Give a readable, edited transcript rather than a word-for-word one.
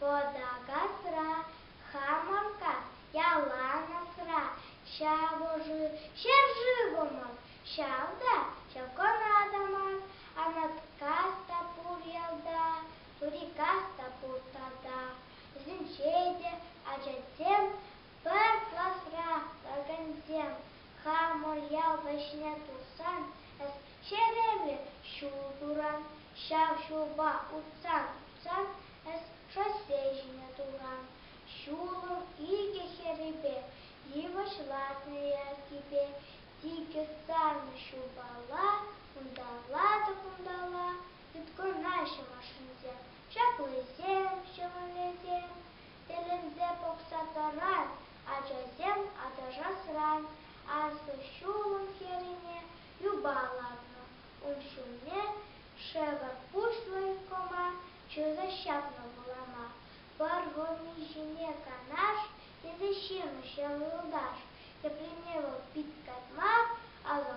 подага сра, хамарка, ялана сра, çавожы, çĕршывăмăн, çавда, çавконадаман, анаткаста пур ялда, турикаста пур тада, зинчеде, ачатсем, пăр классра тăргăнсем, хамăр ял вăçне турсан, эс çереве çул туран, çав çулпа утсан, эс шоссе туран, çулым иге херепе, йывăчлатнă йәркипе, тике сарнă çулпала, кундала та кундала, юткăнайçы машинсем, çаплысем, çăвăлесем, телемсе пӑхса тăран, ачасем атăшасран, аслы çулым херине юпаларнă, ун çулне шевăр пучлă кома, чызă çапнă вулама, пăр вăрмиҫине канаш, тесе çимӗ çел юлдаш, тепленневă пит кайтма, аза